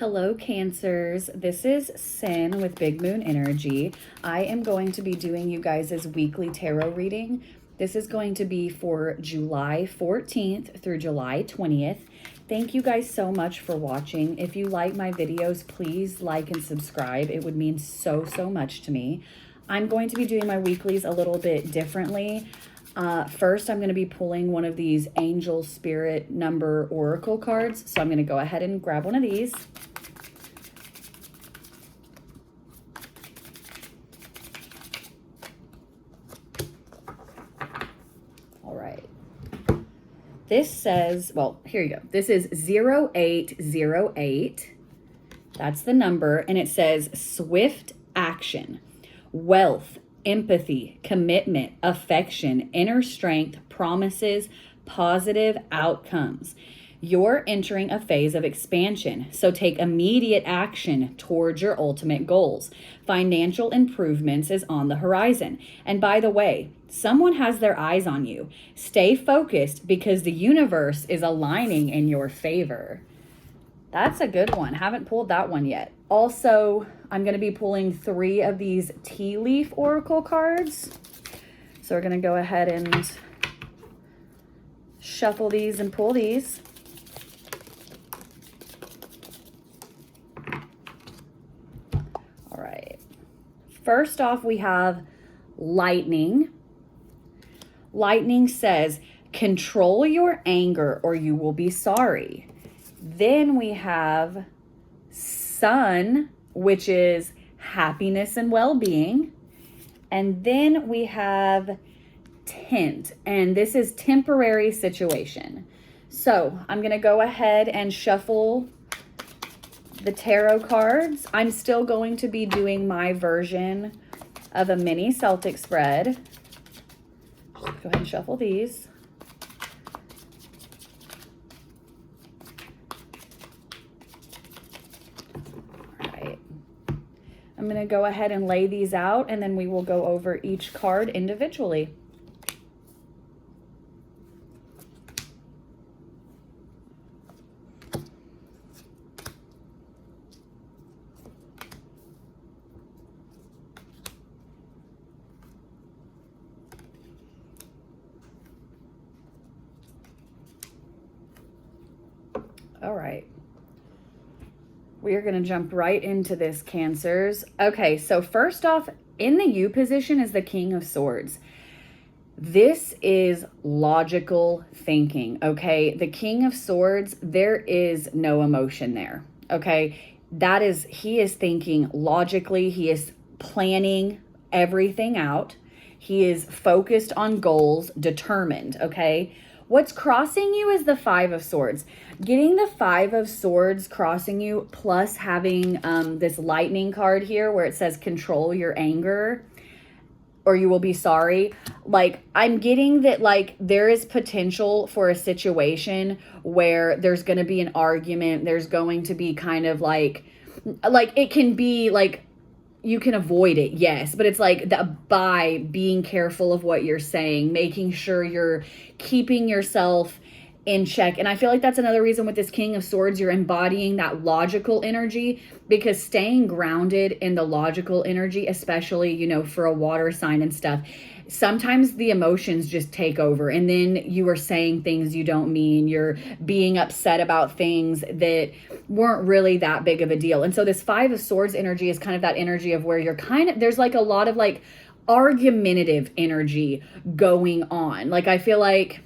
Hello, Cancers. This is Sin with Big Moon Energy. I am going to be doing you guys' weekly tarot reading. This is going to be for July 14th through July 20th. Thank you guys so much for watching. If you like my videos, please like and subscribe. It would mean so much to me. I'm going to be doing my weeklies a little bit differently. First, I'm going to be pulling one of these Angel Spirit Number Oracle cards. So I'm going to go ahead and grab one of these. All right. This says, well, here you go. This is 0808. That's the number. And it says swift action, wealth, empathy, commitment, affection, inner strength, promises, positive outcomes. You're entering a phase of expansion, so take immediate action towards your ultimate goals. Financial improvements is on the horizon. And by the way, someone has their eyes on you. Stay focused because the universe is aligning in your favor. That's a good one. Haven't pulled that one yet. Also, I'm going to be pulling 3 of these tea leaf oracle cards. So we're going to go ahead and shuffle these and pull these. All right. First off, we have lightning. Lightning says, control your anger or you will be sorry. Then we have sun, which is happiness and well-being. And then we have tent, and this is temporary situation. So I'm going to go ahead and shuffle the tarot cards. I'm still going to be doing my version of a mini Celtic spread. Just go ahead and shuffle these. I'm going to go ahead and lay these out, and then we will go over each card individually. All right. We are going to jump right into this, Cancers. Okay, so first off, in the U position is the King of Swords. This is logical thinking, okay? The King of Swords, there is no emotion there, okay? He is thinking logically. He is planning everything out. He is focused on goals, determined, okay? What's crossing you is the 5 of Swords. Getting the 5 of Swords crossing you, plus having this lightning card here where it says control your anger or you will be sorry. Like, I'm getting that, like, there is potential for a situation where there's going to be an argument. There's going to be kind of like it can be like, you can avoid it, yes, but it's like by being careful of what you're saying, making sure you're keeping yourself in check. And I feel like that's another reason with this King of Swords, you're embodying that logical energy, because staying grounded in the logical energy, especially, you know, for a water sign and stuff, sometimes the emotions just take over, and then you are saying things you don't mean. You're being upset about things that weren't really that big of a deal. And so this 5 of Swords energy is kind of that energy of where you're kind of, there's like a lot of like argumentative energy going on. Like, I feel like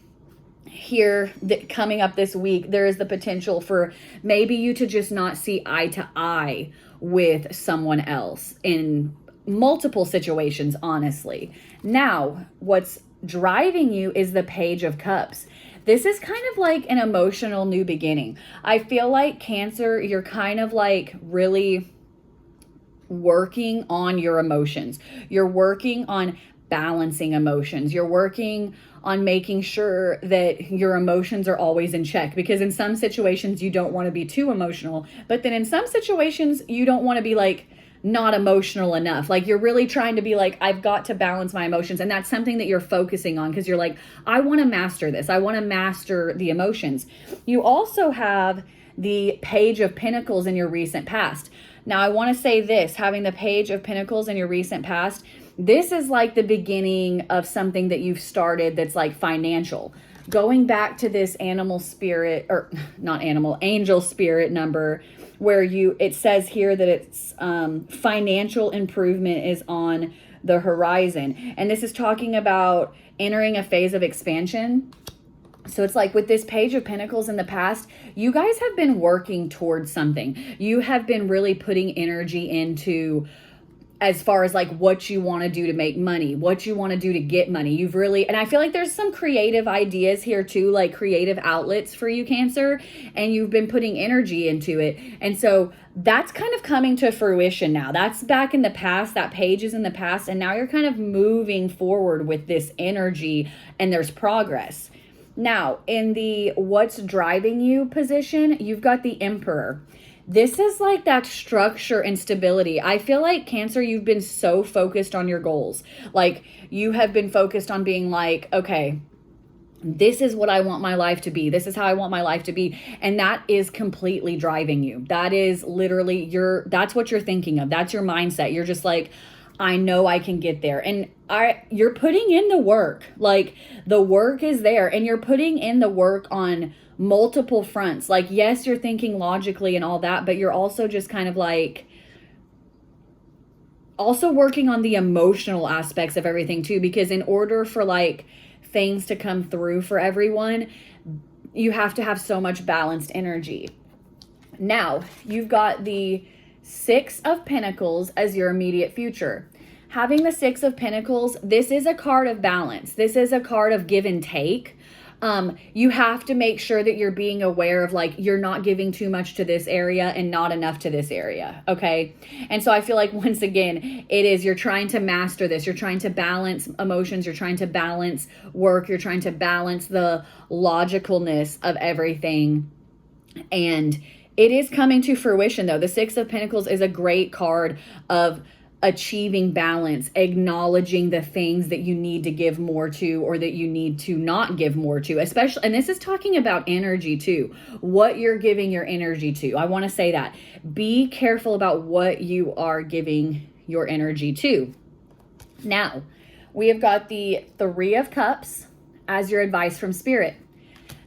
here that coming up this week, there is the potential for maybe you to just not see eye to eye with someone else in multiple situations, honestly. Now, what's driving you is the Page of Cups. This is kind of like an emotional new beginning. I feel like, Cancer, you're kind of like really working on your emotions. You're working on balancing emotions. You're working on making sure that your emotions are always in check, because in some situations you don't want to be too emotional, but then in some situations you don't want to be like not emotional enough. Like, you're really trying to be like, I've got to balance my emotions. And that's something that you're focusing on, because you're like, I want to master this. I want to master the emotions. You also have the Page of Pentacles in your recent past. Now, I want to say this, having the Page of Pentacles in your recent past, this is like the beginning of something that you've started that's like financial. Going back to this animal spirit, or not animal, angel spirit number, where it says here that it's financial improvement is on the horizon. And this is talking about entering a phase of expansion. So it's like with this Page of Pentacles in the past, you guys have been working towards something. You have been really putting energy into, as far as like what you want to do to make money, what you want to do to get money. You've really, and I feel like there's some creative ideas here too, like creative outlets for you, Cancer, and you've been putting energy into it. And so that's kind of coming to fruition now. That's back in the past, that page is in the past, and now you're kind of moving forward with this energy and there's progress. Now, in the what's driving you position, you've got the Emperor. This is like that structure and stability. I feel like, Cancer, you've been so focused on your goals. Like, you have been focused on being like, okay, this is what I want my life to be. This is how I want my life to be. And that is completely driving you. That is literally that's what you're thinking of. That's your mindset. You're just like, I know I can get there. And you're putting in the work. Like, the work is there, and you're putting in the work on multiple fronts. Like, yes, you're thinking logically and all that, but you're also just kind of like also working on the emotional aspects of everything too, because in order for like things to come through for everyone, you have to have so much balanced energy. Now, you've got the Six of Pentacles as your immediate future. Having the Six of Pentacles, this is a card of balance. This is a card of give and take. You have to make sure that you're being aware of like, you're not giving too much to this area and not enough to this area. Okay. And so I feel like, once again, you're trying to master this. You're trying to balance emotions. You're trying to balance work. You're trying to balance the logicalness of everything. And it is coming to fruition though. The Six of Pentacles is a great card of achieving balance, acknowledging the things that you need to give more to or that you need to not give more to, especially, and this is talking about energy too, what you're giving your energy to. I want to say that. Be careful about what you are giving your energy to. Now, we have got the Three of Cups as your advice from Spirit.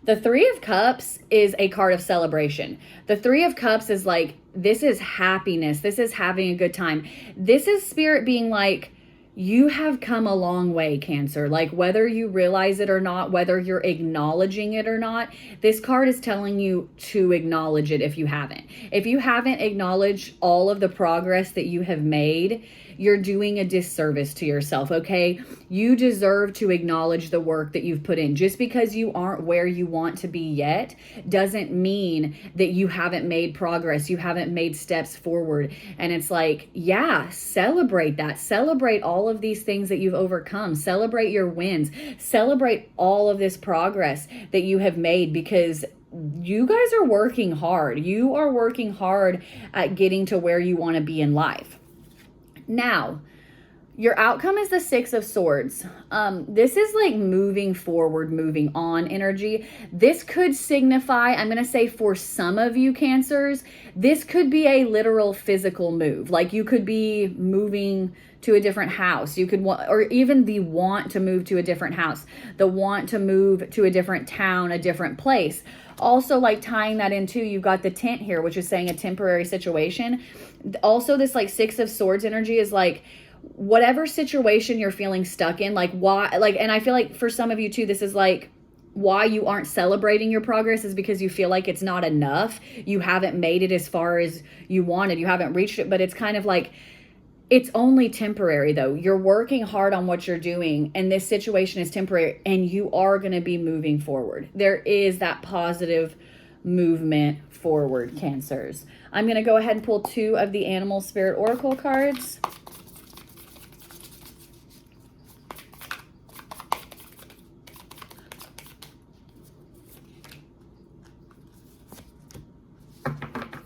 The Three of Cups is a card of celebration. The Three of Cups is like, this is happiness. This is having a good time. This is Spirit being like, you have come a long way, Cancer. Like, whether you realize it or not, whether you're acknowledging it or not, this card is telling you to acknowledge it if you haven't. If you haven't acknowledged all of the progress that you have made, you're doing a disservice to yourself, okay? You deserve to acknowledge the work that you've put in. Just because you aren't where you want to be yet doesn't mean that you haven't made progress. You haven't made steps forward. And it's like, yeah, celebrate that. Celebrate all of these things that you've overcome. Celebrate your wins. Celebrate all of this progress that you have made, because you guys are working hard. You are working hard at getting to where you want to be in life. Now, your outcome is the Six of Swords. This is like moving forward, moving on energy. This could signify, I'm going to say for some of you Cancers, this could be a literal physical move. Like, you could be moving to a different house. You could want, or even the want to move to a different house, the want to move to a different town, a different place. Also, like, tying that into, you've got the tent here, which is saying a temporary situation. Also, this like Six of Swords energy is like, whatever situation you're feeling stuck in, like, why, like, and I feel like for some of you too, this is like, why you aren't celebrating your progress is because you feel like it's not enough. You haven't made it as far as you wanted. You haven't reached it, but it's kind of like, it's only temporary though. You're working hard on what you're doing, and this situation is temporary, and you are going to be moving forward. There is that positive movement forward, Cancers. I'm going to go ahead and pull two of the Animal Spirit Oracle cards.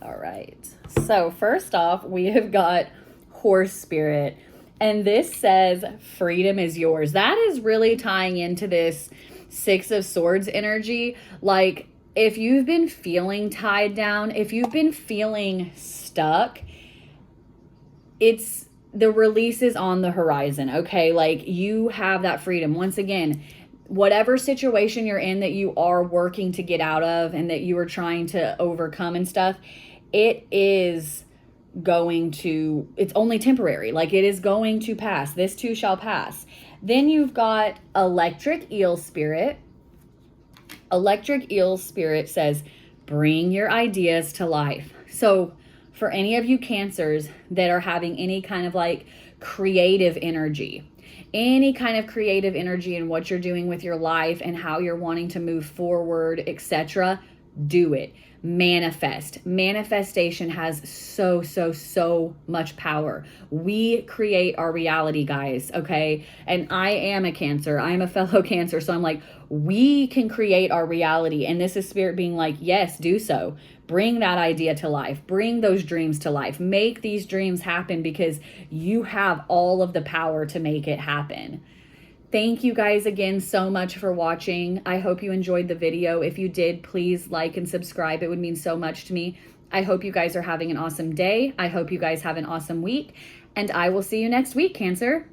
All right. So first off, we have got Horse Spirit, and this says freedom is yours. That is really tying into this Six of Swords energy. Like, if you've been feeling tied down, if you've been feeling stuck, it's the release is on the horizon, okay? Like, you have that freedom. Once again, whatever situation you're in that you are working to get out of and that you are trying to overcome and stuff, it is it's only temporary. Like, it is going to pass. This too shall pass. Then you've got electric eel spirit. Electric eel spirit says, bring your ideas to life. So for any of you Cancers that are having any kind of like creative energy, any kind of creative energy in what you're doing with your life and how you're wanting to move forward, etc., do it. Manifest. Manifestation has so much power. We create our reality, guys, okay? And I am a Cancer. I'm a fellow Cancer. So I'm like, we can create our reality. And this is Spirit being like, yes, do so. Bring that idea to life. Bring those dreams to life. Make these dreams happen because you have all of the power to make it happen. Thank you guys again so much for watching. I hope you enjoyed the video. If you did, please like and subscribe. It would mean so much to me. I hope you guys are having an awesome day. I hope you guys have an awesome week. And I will see you next week, Cancer.